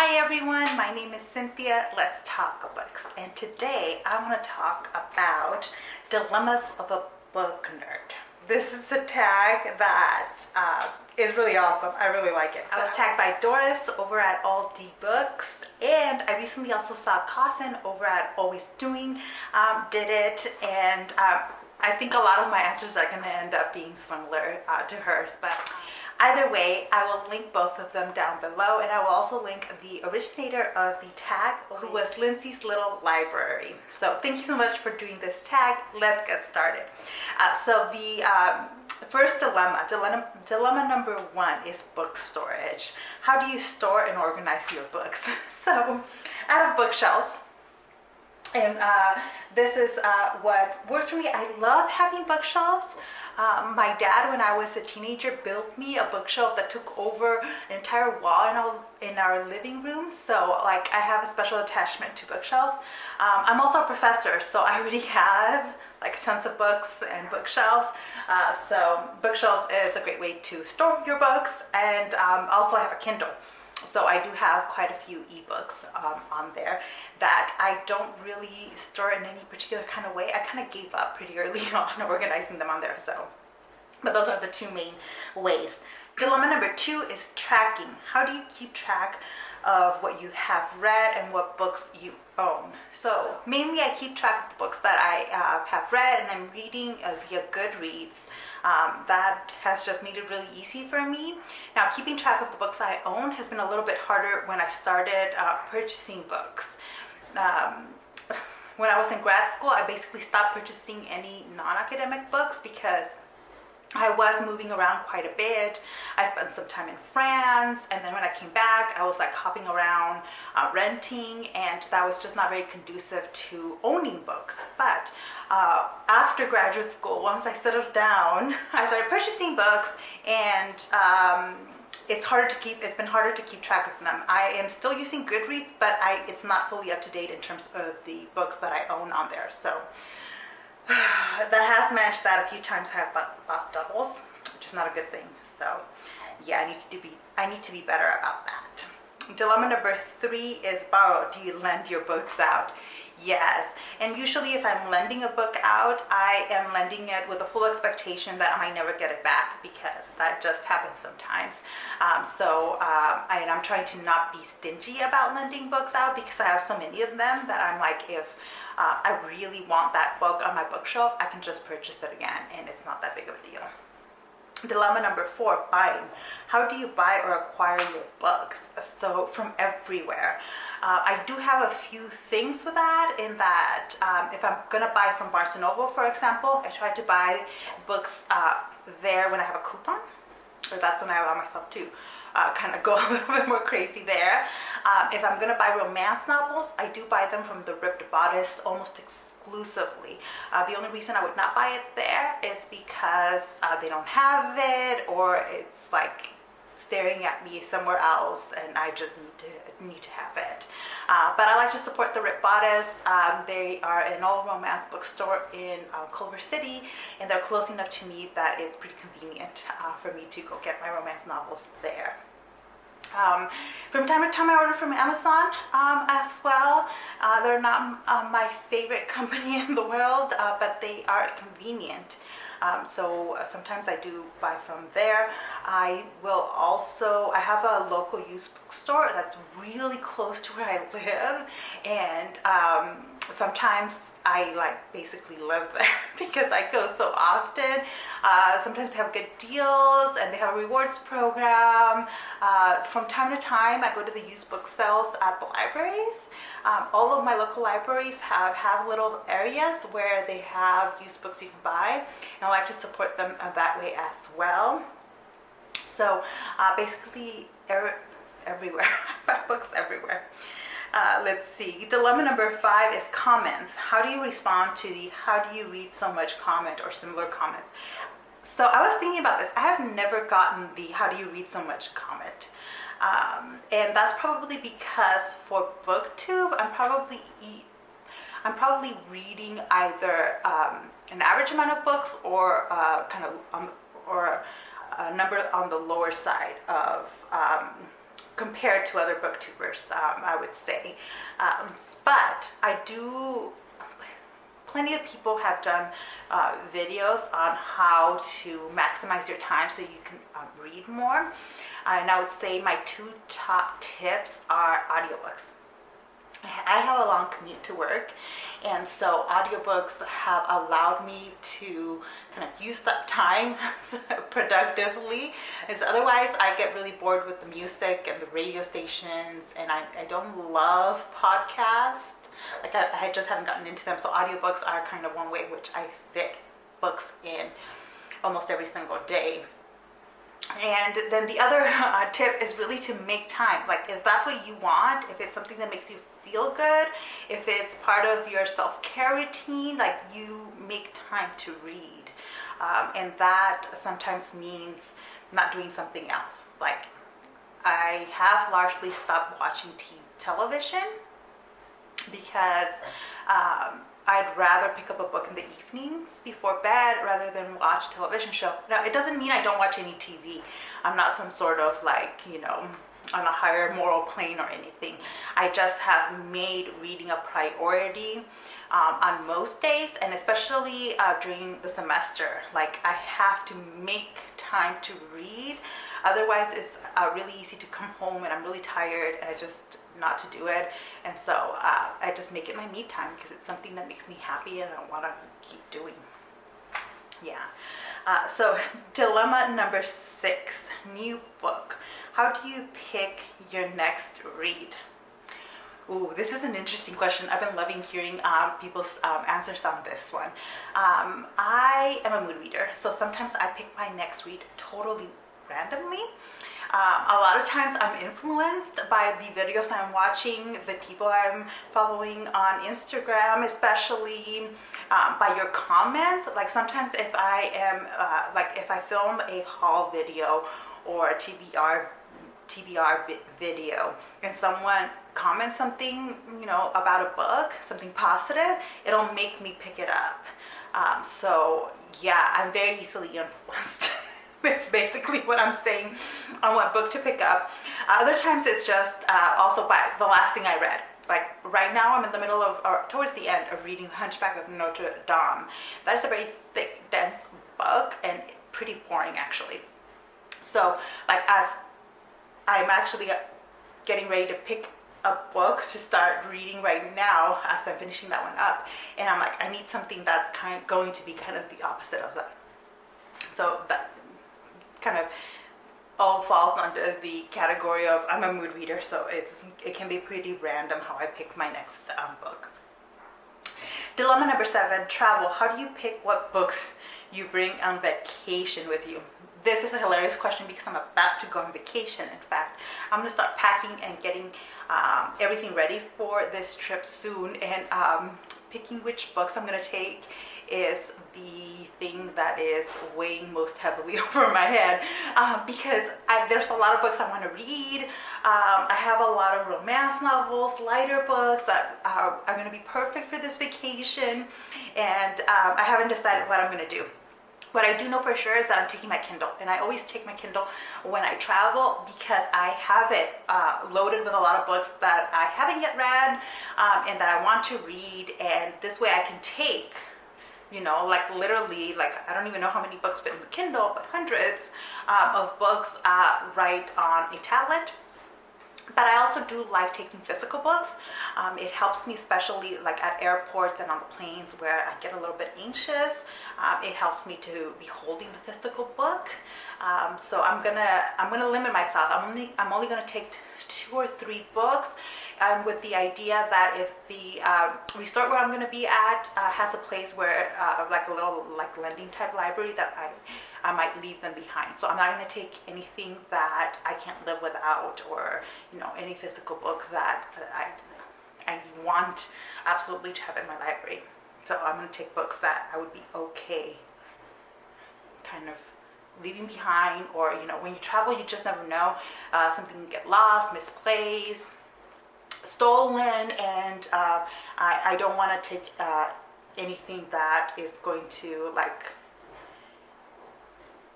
Hi everyone, my name is Cynthia. Let's talk books. And today I want to talk about dilemmas of a book nerd. This is the tag that is really awesome. I really like it. I was tagged by Doris over at All D Books, and I recently also saw Cousin over at Always Doing did it, and I think a lot of my answers are going to end up being similar to hers, but either way, I will link both of them down below, and I will also link the originator of the tag, who was Lindsay's Little Library. So thank you so much for doing this tag. Let's get started. So the first dilemma number one is book storage. How do you store and organize your books? So I have bookshelves. And this is what works for me. I love having bookshelves. My dad, when I was a teenager, built me a bookshelf that took over an entire wall in our living room. So like I have a special attachment to bookshelves. I'm also a professor, so I already have like tons of books and bookshelves. So bookshelves is a great way to store your books. And also I have a Kindle. So I do have quite a few ebooks on there that I don't really store in any particular kind of way. I kind of gave up pretty early on organizing them on there. But those are the two main ways. Dilemma number two is tracking. How do you keep track of what you have read and what books you own? So mainly I keep track of the books that I have read and I'm reading via Goodreads. That has just made it really easy for me. Now, keeping track of the books I own has been a little bit harder when I started purchasing books. When I was in grad school, I basically stopped purchasing any non-academic books because I was moving around quite a bit. I spent some time in France, and then when I came back, I was like hopping around, renting, and that was just not very conducive to owning books. But after graduate school, once I settled down, I started purchasing books, and it's been harder to keep track of them. I am still using Goodreads, but it's not fully up to date in terms of the books that I own on there. So that has managed that a few times. I have bought doubles, which is not a good thing. So yeah, I need to be better about that. Dilemma number three is borrow. Do you lend your books out? Yes. And usually if I'm lending a book out, I am lending it with a full expectation that I might never get it back, because that just happens sometimes. And I'm trying to not be stingy about lending books out, because I have so many of them that I'm like, if I really want that book on my bookshelf, I can just purchase it again, and it's not that big of a deal. Dilemma number four, buying. How do you buy or acquire your books? So from everywhere. I do have a few things with that, in that if I'm gonna buy from Barnes & Noble, for example, I try to buy books there when I have a coupon, or that's when I allow myself to kind of go a little bit more crazy there. If I'm gonna buy romance novels, I do buy them from the Ripped Bodice almost exclusively. The only reason I would not buy it there is because they don't have it, or it's like staring at me somewhere else, and I just need to have it. But I like to support the Ripped Bodice. They are an all romance bookstore in Culver City, and they're close enough to me that it's pretty convenient for me to go get my romance novels there. From time to time I order from Amazon as well. They're not my favorite company in the world, but they are convenient. So sometimes I do buy from there. I have a local used bookstore that's really close to where I live, and sometimes I like basically live there because I go so often. Sometimes they have good deals and they have a rewards program. From time to time, I go to the used book sales at the libraries. All of my local libraries have little areas where they have used books you can buy, and I like to support them that way as well. So basically everywhere. I buy books everywhere. Let's see. Dilemma number five is comments. How do you respond to the "how do you read so much" comment or similar comments? So I was thinking about this. I have never gotten the "how do you read so much" comment. And that's probably because for BookTube, I'm probably reading either an average amount of books, or or a number on the lower side of compared to other booktubers, I would say. But I do, plenty of people have done videos on how to maximize your time so you can read more. And I would say my 2 top tips are audiobooks. I have a long commute to work, and so audiobooks have allowed me to kind of use that time productively, as otherwise I get really bored with the music and the radio stations, and I don't love podcasts. Like I just haven't gotten into them. So audiobooks are kind of one way which I fit books in almost every single day. And then the other tip is really to make time. Like if that's what you want, if it's something that makes you feel good, if it's part of your self-care routine, like you make time to read. And that sometimes means not doing something else. Like I have largely stopped watching television because I'd rather pick up a book in the evenings before bed rather than watch a television show. Now, it doesn't mean I don't watch any TV. I'm not some sort of like, on a higher moral plane or anything. I just have made reading a priority on most days, and especially during the semester. Like I have to make time to read. Otherwise, it's really easy to come home and I'm really tired and I just not to do it. And so I just make it my me time because it's something that makes me happy and I want to keep doing. Yeah. So dilemma number 6, new book. How do you pick your next read? Ooh, this is an interesting question. I've been loving hearing people's answers on this one. I am a mood reader, so sometimes I pick my next read totally randomly. A lot of times I'm influenced by the videos I'm watching, the people I'm following on Instagram, especially by your comments. Like sometimes if I am, if I film a haul video or a TBR video and someone comments something, about a book, something positive, it'll make me pick it up. So yeah, I'm very easily influenced. That's basically what I'm saying on what book to pick up. Other times it's just also by the last thing I read. Like right now I'm in the middle of, or towards the end of reading The Hunchback of Notre Dame. That is a very thick, dense book and pretty boring actually. So like as I'm actually getting ready to pick a book to start reading right now as I'm finishing that one up. And I'm like, I need something that's going to be kind of the opposite of that. So that kind of all falls under the category of I'm a mood reader, so it can be pretty random how I pick my next book. Dilemma number 7, travel. How do you pick what books you bring on vacation with you? This is a hilarious question because I'm about to go on vacation. In fact, I'm going to start packing and getting everything ready for this trip soon, and picking which books I'm going to take is the thing that is weighing most heavily over my head, because there's a lot of books I want to read. I have a lot of romance novels, lighter books that are going to be perfect for this vacation, and I haven't decided what I'm going to do. What I do know for sure is that I'm taking my Kindle, and I always take my Kindle when I travel because I have it loaded with a lot of books that I haven't yet read and that I want to read, and this way I can take, like literally, like I don't even know how many books fit in the Kindle, but hundreds of books right on a tablet. But I also do like taking physical books. It helps me, especially like at airports and on the planes where I get a little bit anxious. It helps me to be holding the physical book. So I'm gonna limit myself. I'm only gonna take 2 or 3 books, with the idea that if the resort where I'm gonna be at has a place where like a little like lending type library, that I might leave them behind. So I'm not going to take anything that I can't live without, or any physical book that I want absolutely to have in my library. So I'm going to take books that I would be okay kind of leaving behind, or when you travel you just never know, something can get lost, misplaced, stolen, and I don't want to take anything that is going to like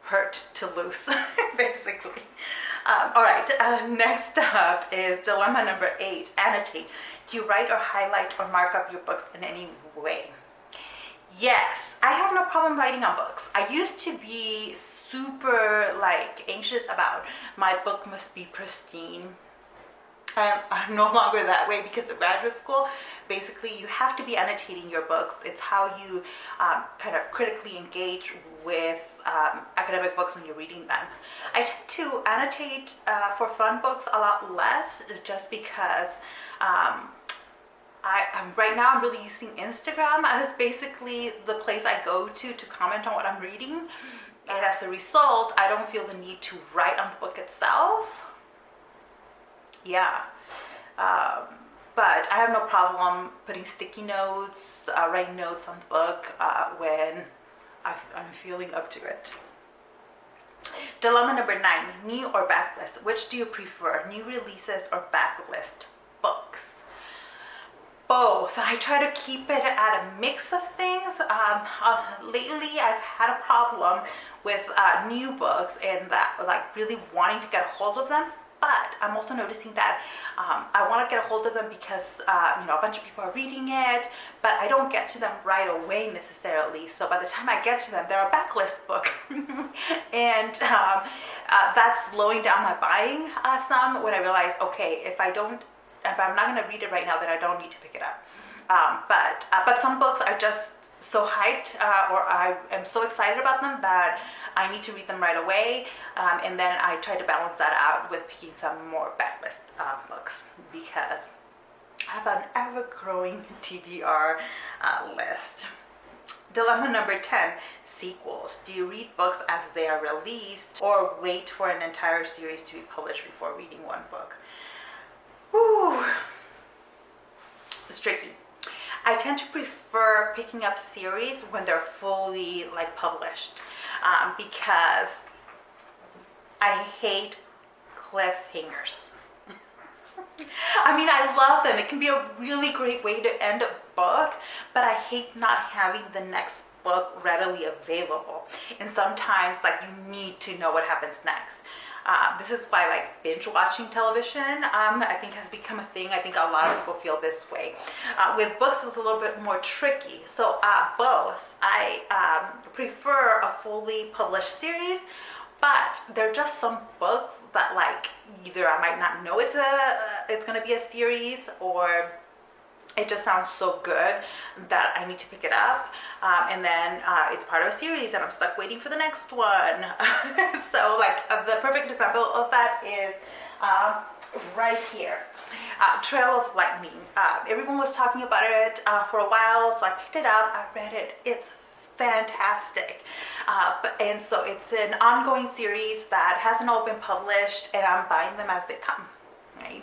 hurt to lose, basically. All right, next up is dilemma number 8, annotate. Do you write or highlight or mark up your books in any way? Yes, I have no problem writing on books. I used to be super anxious about my book must be pristine. I'm no longer that way because of graduate school. Basically, you have to be annotating your books. It's how you kind of critically engage with academic books when you're reading them. I tend to annotate for fun books a lot less, just because right now I'm really using Instagram as basically the place I go to comment on what I'm reading. And as a result, I don't feel the need to write on the book itself. Yeah. But I have no problem putting sticky notes, writing notes on the book when I'm feeling up to it. Dilemma number 9, new or backlist. Which do you prefer, new releases or backlist books? Both. I try to keep it at a mix of things. Lately, I've had a problem with new books and that really wanting to get a hold of them. But I'm also noticing that I want to get a hold of them because a bunch of people are reading it, but I don't get to them right away necessarily. So by the time I get to them, they're a backlist book, and that's slowing down my buying some. When I realize, okay, if I'm not going to read it right now, then I don't need to pick it up. But some books are just so hyped, or I am so excited about them that I need to read them right away, and then I try to balance that out with picking some more backlist books, because I have an ever-growing TBR list. Dilemma number 10, sequels. Do you read books as they are released or wait for an entire series to be published before reading one book? Whew. It's tricky. I tend to prefer picking up series when they're fully published, because I hate cliffhangers. I mean, I love them. It can be a really great way to end a book, but I hate not having the next book readily available. And sometimes you need to know what happens next. This is why binge watching television I think has become a thing. I think a lot of people feel this way. With books, it's a little bit more tricky. So both. I prefer a fully published series, but there are just some books that either I might not know it's going to be a series, or it just sounds so good that I need to pick it up, and then it's part of a series and I'm stuck waiting for the next one. So the perfect example of that is right here, Trail of Lightning. Everyone was talking about it for a while, so I picked it up, I read it, it's fantastic. And so it's an ongoing series that hasn't all been published, and I'm buying them as they come, right?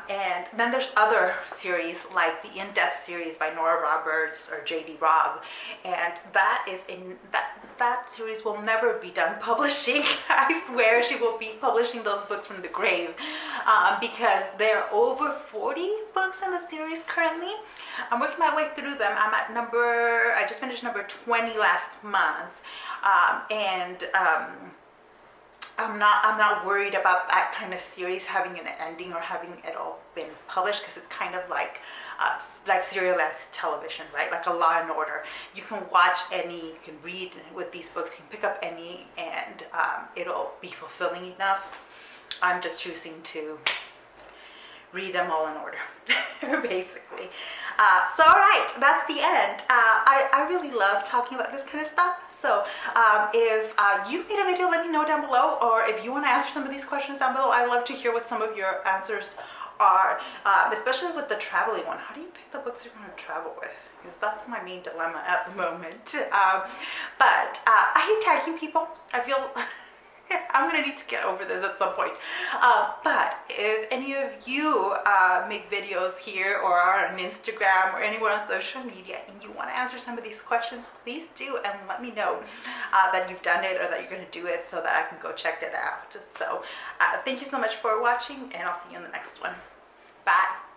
And then there's other series like the In-Depth series by Nora Roberts or J.D. Robb, and that series will never be done publishing. I swear she will be publishing those books from the grave, because there are over 40 books in the series currently. I'm working my way through them. I just finished number 20 last month, and I'm not worried about that kind of series having an ending or having it all been published, because it's kind of like serialized television, right? Like a Law and Order. You can watch any, you can read with these books, you can pick up any, and it'll be fulfilling enough. I'm just choosing to read them all in order, basically. So all right, that's the end. I really love talking about this kind of stuff. So if you made a video, let me know down below, or if you want to answer some of these questions down below, I'd love to hear what some of your answers are, especially with the traveling one. How do you pick the books you're going to travel with? Because that's my main dilemma at the moment. But I hate tagging people. I feel I'm going to need to get over this at some point. But if any of you make videos here or are on Instagram or anywhere on social media and you want to answer some of these questions, please do, and let me know that you've done it or that you're going to do it so that I can go check it out. So thank you so much for watching, and I'll see you in the next one. Bye.